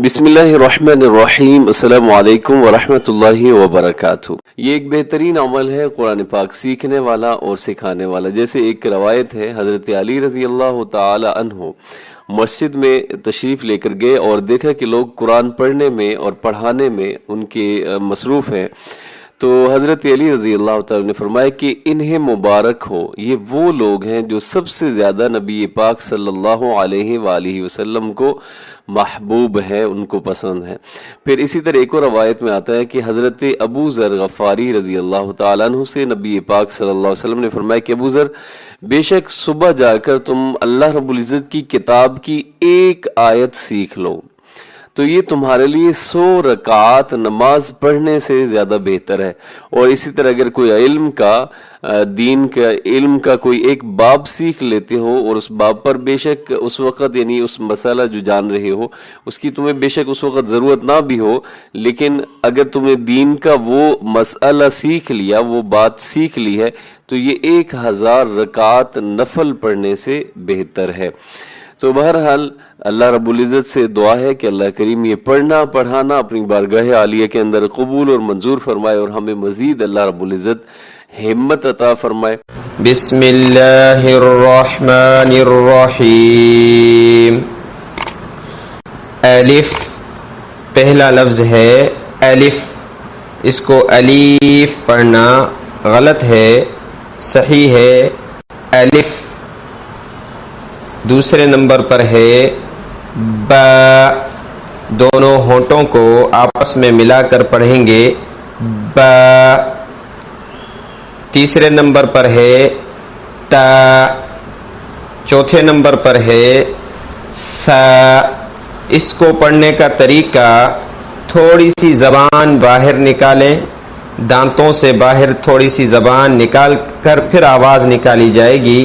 بسم اللہ الرحمن الرحیم، السلام علیکم ورحمۃ اللہ وبرکاتہ۔ یہ ایک بہترین عمل ہے قرآن پاک سیکھنے والا اور سکھانے والا۔ جیسے ایک روایت ہے، حضرت علی رضی اللہ تعالی عنہ مسجد میں تشریف لے کر گئے اور دیکھا کہ لوگ قرآن پڑھنے میں اور پڑھانے میں ان کے مصروف ہیں، تو حضرت علی رضی اللہ تعالیٰ نے فرمایا کہ انہیں مبارک ہو، یہ وہ لوگ ہیں جو سب سے زیادہ نبی پاک صلی اللہ علیہ وآلہ وسلم کو محبوب ہیں، ان کو پسند ہیں۔ پھر اسی طرح ایک اور روایت میں آتا ہے کہ حضرت ابو ذر غفاری رضی اللہ تعالیٰ عنہ سے نبی پاک صلی اللہ علیہ وسلم نے فرمایا کہ ابو ذر، بے شک صبح جا کر تم اللہ رب العزت کی کتاب کی ایک آیت سیکھ لو تو یہ تمہارے لیے 100 رکعات نماز پڑھنے سے زیادہ بہتر ہے۔ اور اسی طرح اگر کوئی دین کا علم کا کوئی ایک باب سیکھ لیتے ہو اور اس باب پر بے شک اس وقت یعنی اس مسئلہ جو جان رہے ہو اس کی تمہیں بے شک اس وقت ضرورت نہ بھی ہو، لیکن اگر تمہیں دین کا وہ مسئلہ سیکھ لیا، وہ بات سیکھ لی ہے، تو یہ 1000 رکعات نفل پڑھنے سے بہتر ہے۔ تو بہرحال اللہ رب العزت سے دعا ہے کہ اللہ کریم یہ پڑھنا پڑھانا اپنی بارگاہ عالیہ کے اندر قبول اور منظور فرمائے اور ہمیں مزید اللہ رب العزت ہمت عطا فرمائے۔ بسم اللہ الرحمن الرحیم۔ الف پہلا لفظ ہے الف، اس کو الیف پڑھنا غلط ہے، صحیح ہے الف۔ دوسرے نمبر پر ہے با، دونوں ہونٹوں کو آپس میں ملا کر پڑھیں گے با۔ تیسرے نمبر پر ہے تا، چوتھے نمبر پر ہے ثا۔ اس کو پڑھنے کا طریقہ، تھوڑی سی زبان باہر نکالیں، دانتوں سے باہر تھوڑی سی زبان نکال کر پھر آواز نکالی جائے گی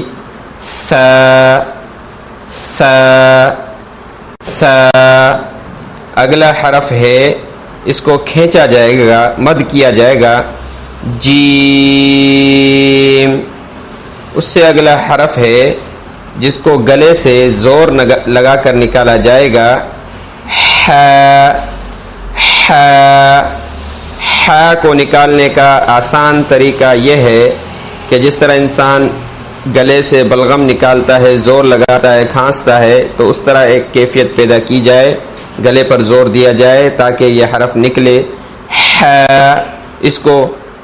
ثا ثا ثا۔ اگلا حرف ہے، اس کو کھینچا جائے گا، مد کیا جائے گا جیم۔ اس سے اگلا حرف ہے جس کو گلے سے زور لگا کر نکالا جائے گا ہا۔ ہا ہا کو نکالنے کا آسان طریقہ یہ ہے کہ جس طرح انسان گلے سے بلغم نکالتا ہے، زور لگاتا ہے، کھانستا ہے، تو اس طرح ایک کیفیت پیدا کی جائے، گلے پر زور دیا جائے تاکہ یہ حرف نکلے ہا۔ اس کو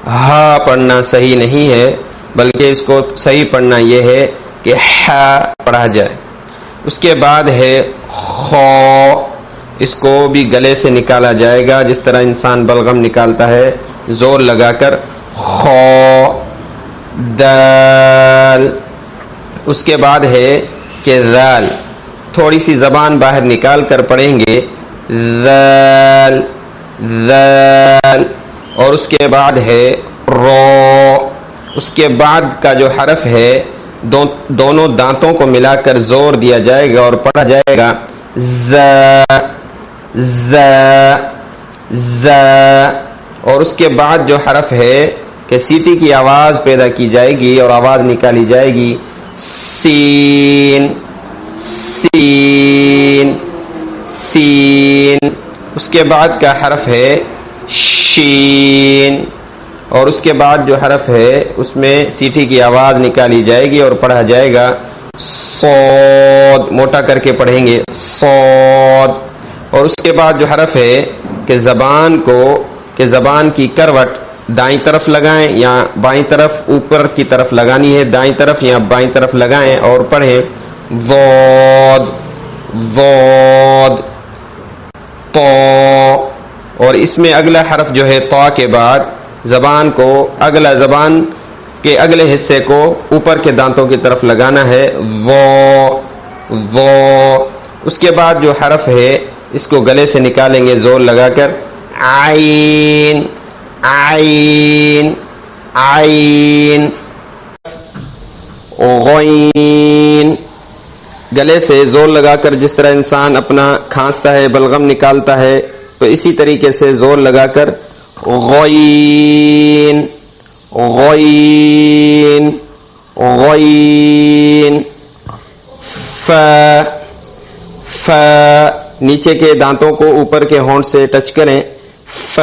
ہا پڑھنا صحیح نہیں ہے، بلکہ اس کو صحیح پڑھنا یہ ہے کہ ہا پڑھا جائے۔ اس کے بعد ہے خو، اس کو بھی گلے سے نکالا جائے گا جس طرح انسان بلغم نکالتا ہے، زور لگا کر خو۔ دال، اس کے بعد ہے کہ ذال، تھوڑی سی زبان باہر نکال کر پڑھیں گے ذال ذال۔ اور اس کے بعد ہے رو، اس کے بعد کا جو حرف ہے دونوں دانتوں کو ملا کر زور دیا جائے گا اور پڑھا جائے گا زا زا زا۔ اور اس کے بعد جو حرف ہے کہ سیٹی کی آواز پیدا کی جائے گی اور آواز نکالی جائے گی سین سین سین۔ اس کے بعد کا حرف ہے شین، اور اس کے بعد جو حرف ہے اس میں سیٹی کی آواز نکالی جائے گی اور پڑھا جائے گا صاد، موٹا کر کے پڑھیں گے صاد۔ اور اس کے بعد جو حرف ہے کہ زبان کی کروٹ دائیں طرف لگائیں یا بائیں طرف، اوپر کی طرف لگانی ہے، دائیں طرف یا بائیں طرف لگائیں اور پڑھیں ضاد ضاد تو۔ اور اس میں اگلا حرف جو ہے تو کے بعد زبان کے اگلے حصے کو اوپر کے دانتوں کی طرف لگانا ہے وہ۔ اس کے بعد جو حرف ہے اس کو گلے سے نکالیں گے زور لگا کر عین عین عین۔ غین، گلے سے زور لگا کر جس طرح انسان اپنا کھانستا ہے، بلغم نکالتا ہے، تو اسی طریقے سے زور لگا کر غین غین غین۔ ف ف نیچے کے دانتوں کو اوپر کے ہونٹ سے ٹچ کریں. ف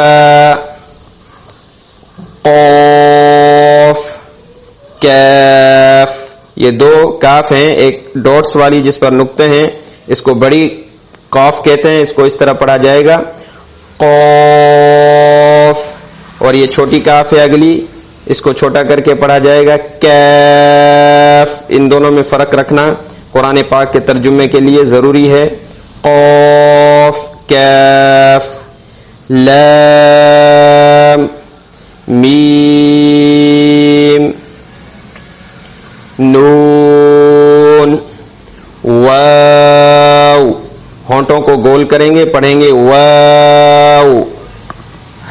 قاف کیف. یہ دو کاف ہیں, ایک ڈاٹس والی جس پر نقطے ہیں, اس کو بڑی قاف کہتے ہیں, اس کو اس طرح پڑھا جائے گا قاف. اور یہ چھوٹی کاف ہے اگلی, اس کو چھوٹا کر کے پڑھا جائے گا کیف. ان دونوں میں فرق رکھنا قرآن پاک کے ترجمے کے لیے ضروری ہے. قاف کیف. لام میم نون واو. ہونٹوں کو گول کریں گے, پڑھیں گے واو.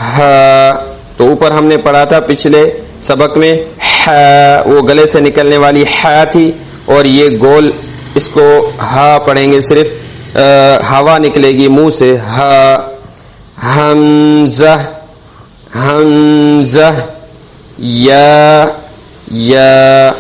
ہا, تو اوپر ہم نے پڑھا تھا پچھلے سبق میں ہا, وہ گلے سے نکلنے والی ہا تھی, اور یہ گول اس کو ہا پڑھیں گے, صرف ہوا نکلے گی منہ سے. ہا. حمزہ حمزہ. یا یا